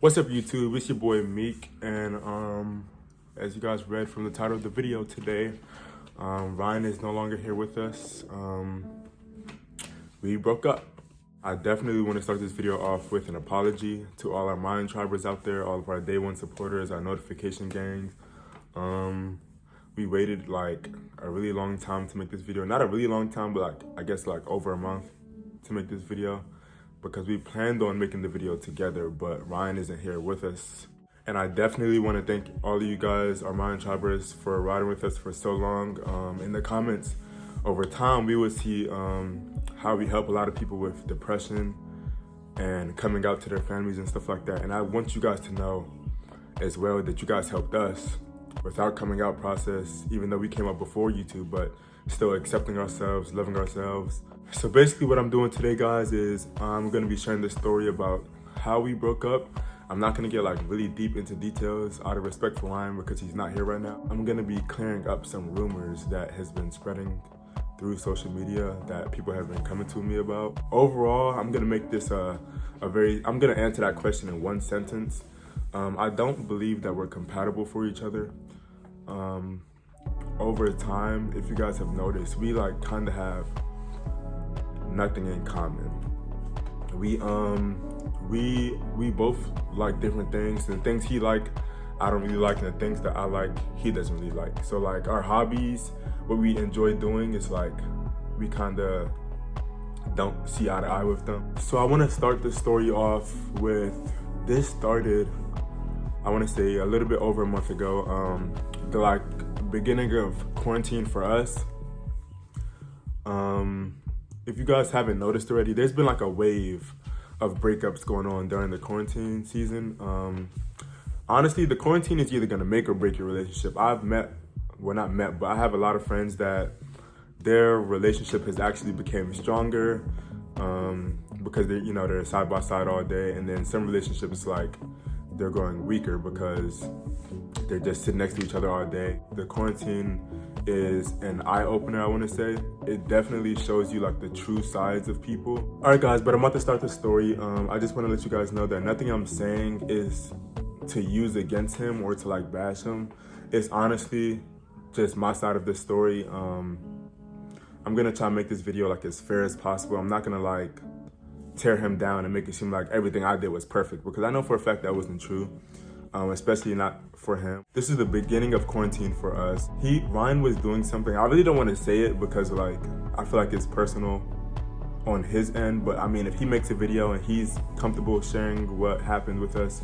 What's up, YouTube? It's your boy Meek, and as you guys read from the title of the video today, Ryan is no longer here with us. We broke up. I definitely want to start this video off with an apology to all our Mind Tribers out there, all of our Day One supporters, our notification gangs. We waited like a really long time to make this video. Not a really long time, but like I guess like over a month to make this video, because we planned on making the video together, but Ryan isn't here with us. And I definitely want to thank all of you guys, our Mind Tribers, for riding with us for so long. In the comments over time, we would see how we help a lot of people with depression and coming out to their families and stuff like that. And I want you guys to know as well that you guys helped us with our coming out process, even though we came up before YouTube, but still accepting ourselves, loving ourselves. So basically what I'm doing today, guys, is I'm gonna be sharing the story about how we broke up. I'm not gonna get like really deep into details out of respect for Ryan because he's not here right now. I'm gonna be clearing up some rumors that has been spreading through social media that people have been coming to me about. Overall, I'm gonna make this I'm gonna answer that question in one sentence. I don't believe that we're compatible for each other. Over time, if you guys have noticed, we like kind of have nothing in common. We both like different things. The things he like, I don't really like, and the things that I like, he doesn't really like. So like our hobbies, what we enjoy doing is like we kind of don't see eye to eye with them. So I want to start the story off with this. Started, I want to say, a little bit over a month ago. The like beginning of quarantine for us. If you guys haven't noticed already, there's been like a wave of breakups going on during the quarantine season. Honestly, the quarantine is either gonna make or break your relationship. Not met, but I have a lot of friends that their relationship has actually become stronger because they're side by side all day, and then some relationships like they're growing weaker because they're just sitting next to each other all day. The quarantine is an eye-opener, I want to say. It definitely shows you like the true sides of people. All right, guys, but I'm about to start the story. I just want to let you guys know that nothing I'm saying is to use against him or to like bash him. It's honestly just my side of the story. I'm gonna try to make this video like as fair as possible. I'm not gonna like tear him down and make it seem like everything I did was perfect, because I know for a fact that wasn't true. Especially not for him. This is the beginning of quarantine for us. Ryan was doing something. I really don't want to say it because like I feel like it's personal on his end, but I mean, if he makes a video and he's comfortable sharing what happened with us,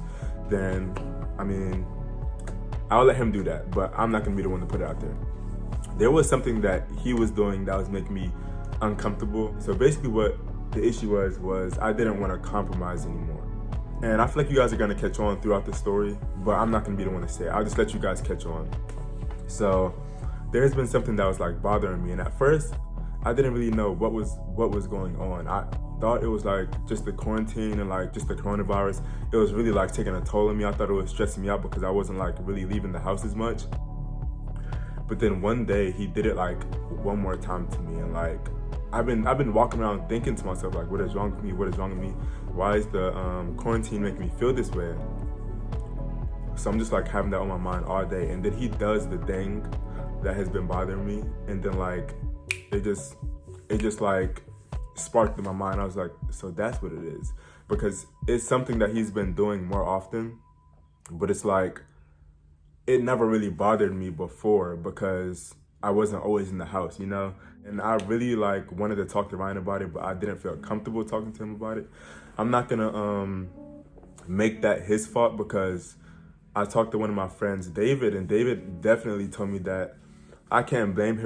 then I mean, I'll let him do that, but I'm not gonna be the one to put it out there. There was something that he was doing that was making me uncomfortable. So basically what the issue was I didn't want to compromise anymore. And I feel like you guys are gonna catch on throughout the story, but I'm not gonna be the one to say it. I'll just let you guys catch on. So there's been something that was like bothering me, and at first I didn't really know what was going on. I thought it was like just the quarantine and like just the coronavirus. It was really like taking a toll on me. I thought it was stressing me out because I wasn't like really leaving the house as much. But then one day he did it like one more time to me, and like I've been walking around thinking to myself like, what is wrong with me? What is wrong with me? Why is the quarantine making me feel this way? So I'm just like having that on my mind all day. And then he does the thing that has been bothering me, and then like it just like sparked in my mind. I was like, so that's what it is, because it's something that he's been doing more often, but it's like it never really bothered me before because I wasn't always in the house, you know? And I really like wanted to talk to Ryan about it, but I didn't feel comfortable talking to him about it. I'm not gonna make that his fault, because I talked to one of my friends, David, and David definitely told me that I can't blame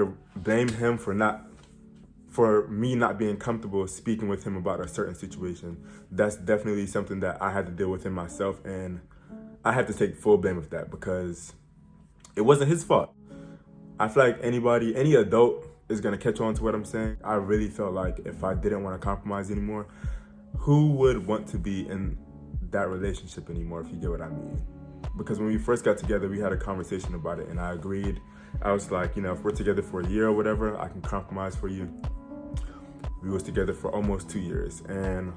him for me not being comfortable speaking with him about a certain situation. That's definitely something that I had to deal with in myself, and I had to take full blame of that because it wasn't his fault. I feel like any adult is gonna catch on to what I'm saying. I really felt like if I didn't want to compromise anymore, who would want to be in that relationship anymore, if you get what I mean? Because when we first got together, we had a conversation about it, and I agreed. I was like, if we're together for a year or whatever, I can compromise for you. We was together for almost 2 years, and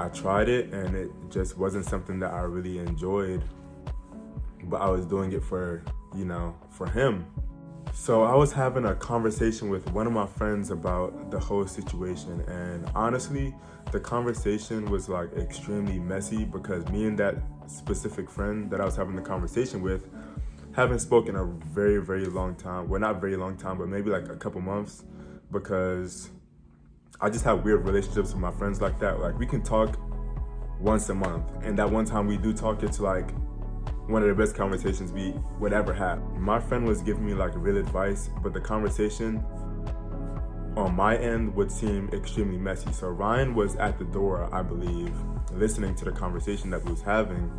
I tried it and it just wasn't something that I really enjoyed, but I was doing it for, for him. So I was having a conversation with one of my friends about the whole situation, and honestly, the conversation was like extremely messy because me and that specific friend that I was having the conversation with haven't spoken a very, very long time. Well, not very long time, but maybe like a couple months, because I just have weird relationships with my friends like that. Like, we can talk once a month, and that one time we do talk, it's like one of the best conversations we would ever have. My friend was giving me like real advice, but the conversation on my end would seem extremely messy. So Ryan was at the door, I believe, listening to the conversation that we was having.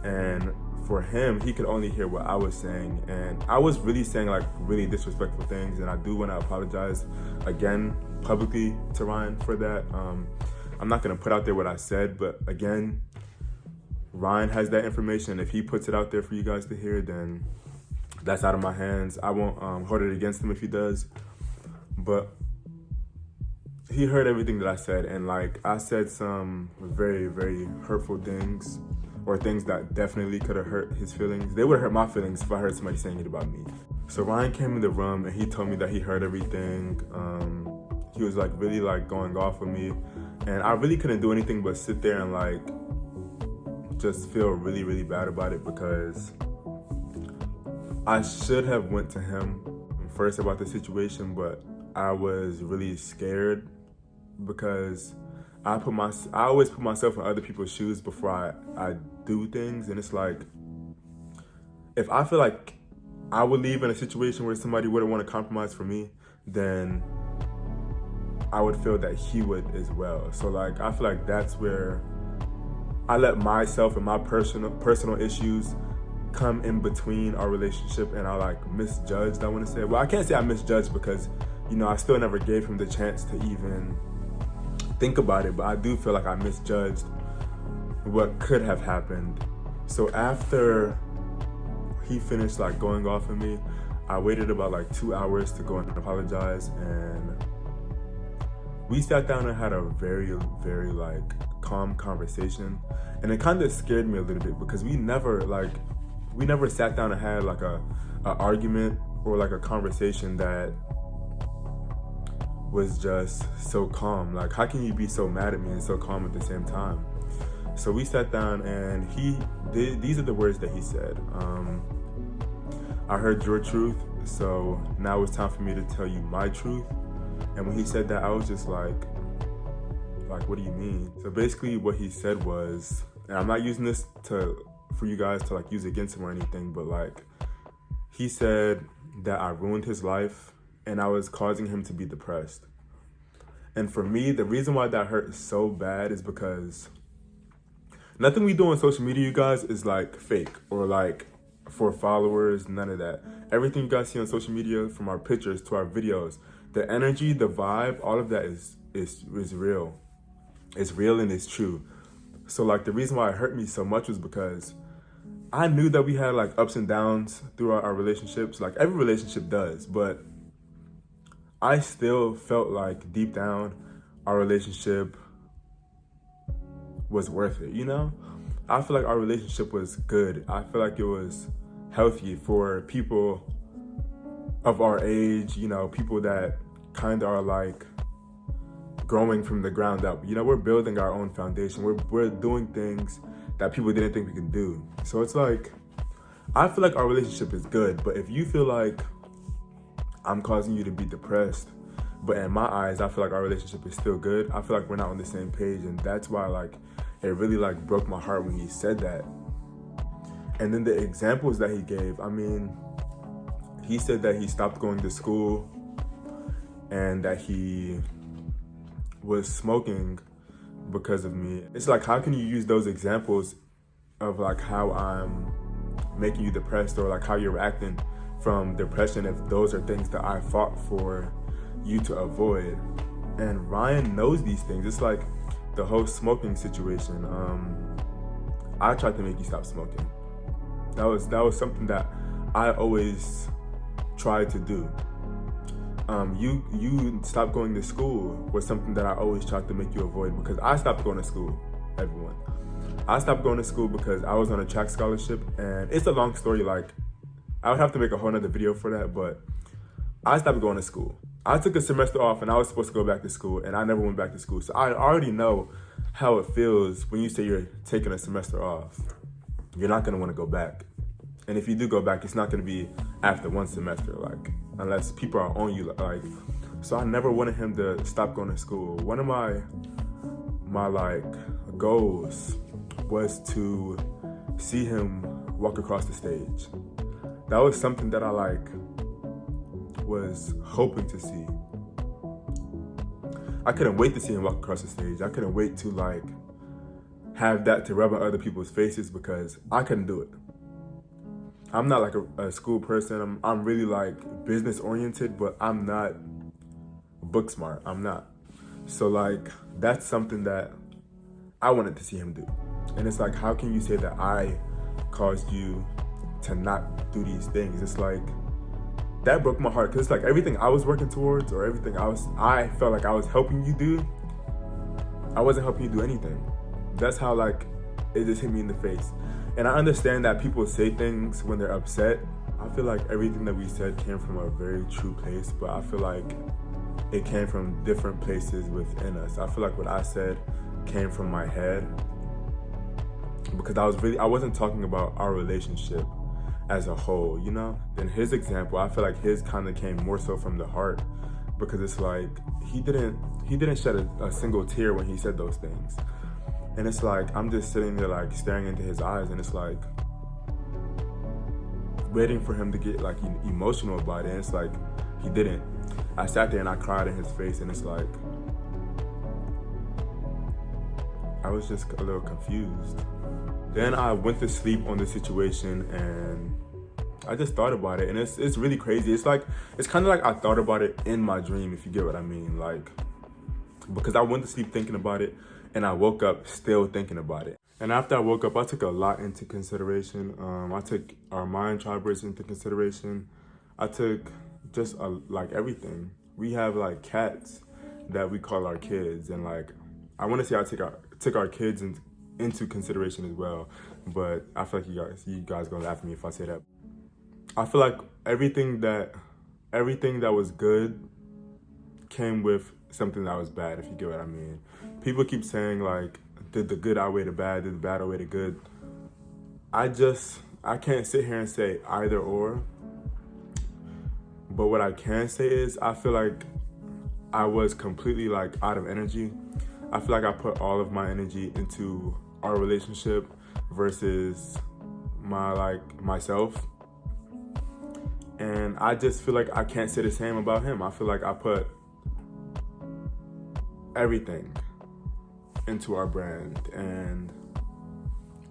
And for him, he could only hear what I was saying. And I was really saying like really disrespectful things. And I do want to apologize again publicly to Ryan for that. I'm not going to put out there what I said, but again, Ryan has that information. If he puts it out there for you guys to hear, then that's out of my hands. I won't hold it against him if he does. But he heard everything that I said, and like I said some very, very hurtful things, or things that definitely could have hurt his feelings. They would have hurt my feelings if I heard somebody saying it about me. So Ryan came in the room and he told me that he heard everything. He was like really like going off with me, and I really couldn't do anything but sit there and like just feel really, really bad about it, because I should have went to him first about the situation, but I was really scared because I always put myself in other people's shoes before I do things. And it's like, if I feel like I would leave in a situation where somebody wouldn't want to compromise for me, then I would feel that he would as well. So like, I feel like that's where I let myself and my personal issues come in between our relationship, and I like misjudged, I want to say. Well, I can't say I misjudged because, I still never gave him the chance to even think about it, but I do feel like I misjudged what could have happened. So after he finished like going off of me, I waited about like 2 hours to go and apologize, and we sat down and had a very, very like calm conversation. And it kind of scared me a little bit because we never sat down and had like a argument or like a conversation that was just so calm. Like, how can you be so mad at me and so calm at the same time? So we sat down, and these are the words that he said. I heard your truth, so now it's time for me to tell you my truth. And when he said that, I was just like, what do you mean? So basically what he said was, and I'm not using this for you guys to like use against him or anything, but like, he said that I ruined his life and I was causing him to be depressed. And for me, the reason why that hurt so bad is because nothing we do on social media, you guys, is like fake or like for followers, none of that. Everything you guys see on social media, from our pictures to our videos, the energy, the vibe, all of that is real. It's real and it's true. So like, the reason why it hurt me so much was because I knew that we had like ups and downs throughout our relationships, like every relationship does, but I still felt like deep down our relationship was worth it, I feel like our relationship was good. I feel like it was healthy for people of our age, people that kind of are like growing from the ground up. We're building our own foundation. We're doing things that people didn't think we could do. So it's like, I feel like our relationship is good, but if you feel like I'm causing you to be depressed, but in my eyes, I feel like our relationship is still good, I feel like we're not on the same page. And that's why like, it really like broke my heart when he said that. And then the examples that he gave, he said that he stopped going to school and that he was smoking because of me. It's like, how can you use those examples of like how I'm making you depressed, or like how you're acting from depression, if those are things that I fought for you to avoid? And Ryan knows these things. It's like the whole smoking situation. I tried to make you stop smoking. That was something that I always tried to do. you stopped going to school was something that I always tried to make you avoid, because I stopped going to school, everyone. I stopped going to school because I was on a track scholarship, and it's a long story. Like, I would have to make a whole nother video for that, but I stopped going to school. I took a semester off and I was supposed to go back to school, and I never went back to school. So I already know how it feels when you say you're taking a semester off. You're not gonna wanna go back. And if you do go back, it's not gonna be after one semester, like, unless people are on you, like. So I never wanted him to stop going to school. One of my like goals was to see him walk across the stage. That was something that I like was hoping to see. I couldn't wait to see him walk across the stage. I couldn't wait to like have that to rub on other people's faces, because I couldn't do it. I'm not like a school person. I'm really like business oriented, but I'm not book smart. I'm not. So like, that's something that I wanted to see him do. And it's like, how can you say that I caused you to not do these things? It's like, that broke my heart, because it's like everything I was working towards, or everything I felt like I was helping you do, I wasn't helping you do anything. That's how like it just hit me in the face. And I understand that people say things when they're upset. I feel like everything that we said came from a very true place, but I feel like it came from different places within us. I feel like what I said came from my head, because I wasn't talking about our relationship as a whole, you know? Then his example, I feel like his kind of came more so from the heart, because it's like he didn't shed a single tear when he said those things. And it's like, I'm just sitting there like staring into his eyes, and it's like waiting for him to get like emotional about it. And it's like, he didn't. I sat there and I cried in his face, and it's like, I was just a little confused. Then I went to sleep on the situation, and I just thought about it, and it's really crazy. It's like, it's kind of like I thought about it in my dream, if you get what I mean. Like, because I went to sleep thinking about it, and I woke up still thinking about it. And after I woke up, I took a lot into consideration. I took our mind tribers into consideration. I took just like everything. We have like cats that we call our kids, and like, I want to say I took our kids into consideration as well, but I feel like you guys gonna laugh at me if I say that. I feel like everything that was good came with something that was bad, if you get what I mean. People keep saying like, did the good outweigh the bad, did the bad outweigh the good? I can't sit here and say either or, but what I can say is I feel like I was completely like out of energy. I feel like I put all of my energy into our relationship versus myself. And I just feel like I can't say the same about him. I feel like I put everything into our brand and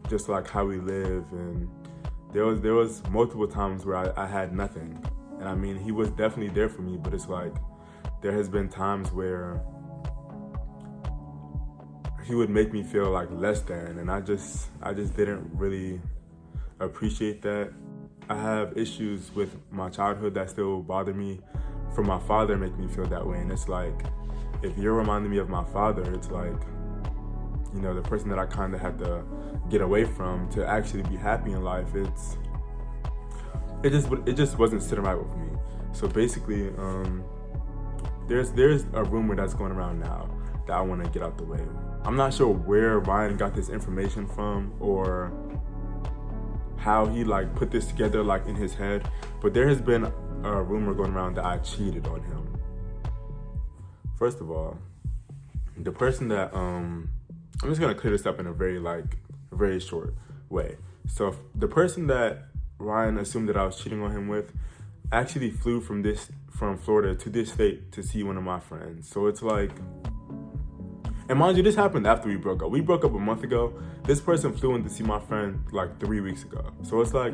just like how we live. And there was multiple times where I had nothing. And I mean, he was definitely there for me, but it's like, there has been times where he would make me feel like less than, and I just didn't really appreciate that. I have issues with my childhood that still bother me from my father, make me feel that way. And it's like, if you're reminding me of my father, it's like, you know, the person that I kind of had to get away from to actually be happy in life, it just wasn't sitting right with me. So basically, there's a rumor that's going around now that I want to get out the way. I'm not sure where Ryan got this information from or how he like put this together like in his head, but there has been a rumor going around that I cheated on him. First of all, the person that I'm just gonna clear this up in a very short way. So the person that Ryan assumed that I was cheating on him with actually flew from Florida to this state to see one of my friends. So it's like, and mind you, this happened after we broke up. We broke up a month ago. This person flew in to see my friend like 3 weeks ago. So it's like,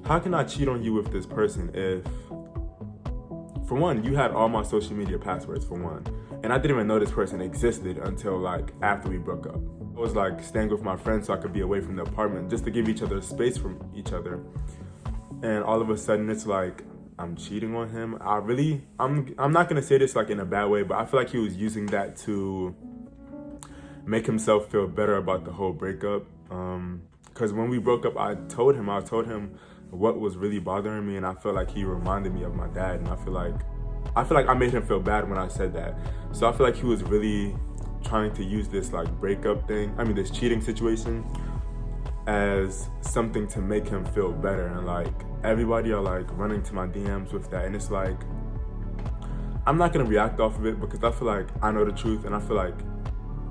how can I cheat on you with this person if, for one, you had all my social media passwords, for one. And I didn't even know this person existed until like after we broke up. I was like staying with my friends so I could be away from the apartment just to give each other space from each other. And all of a sudden it's like, I'm cheating on him. I'm not gonna say this like in a bad way, but I feel like he was using that to make himself feel better about the whole breakup. Because when we broke up, I told him what was really bothering me, and I felt like he reminded me of my dad, and I feel like I made him feel bad when I said that. So I feel like he was really trying to use this like breakup thing, this cheating situation, as something to make him feel better. And like everybody are like running to my DMs with that, and it's like I'm not gonna react off of it because I feel like I know the truth, and I feel like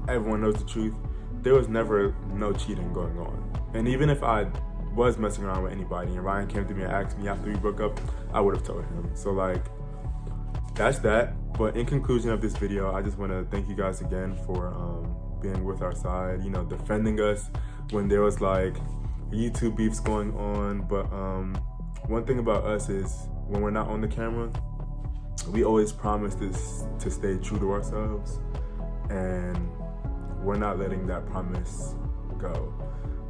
everyone knows the truth. There was never no cheating going on. And even if I was messing around with anybody and Ryan came to me and asked me after we broke up, I would have told him. So like, that's that. But in conclusion of this video, I just want to thank you guys again for being with our side, defending us when there was like YouTube beefs going on. But one thing about us is when we're not on the camera, we always promise to stay true to ourselves, and we're not letting that promise go.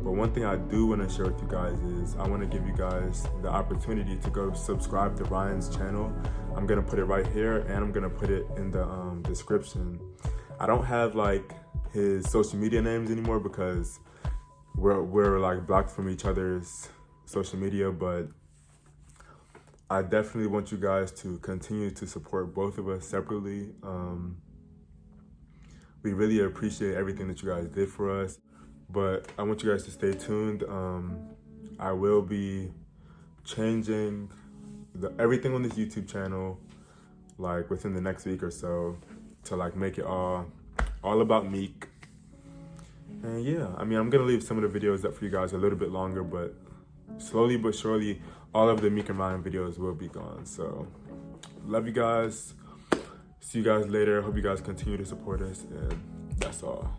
But one thing I do want to share with you guys is I want to give you guys the opportunity to go subscribe to Ryan's channel. I'm going to put it right here, and I'm going to put it in the description. I don't have like his social media names anymore because we're like blocked from each other's social media, but I definitely want you guys to continue to support both of us separately. We really appreciate everything that you guys did for us, but I want you guys to stay tuned. I will be changing everything on this YouTube channel like within the next week or so to like make it all about Meek. And yeah, I'm gonna leave some of the videos up for you guys a little bit longer, but slowly but surely all of the Meek and Ryan videos will be gone. So love you guys. See you guys later. Hope you guys continue to support us, and that's all.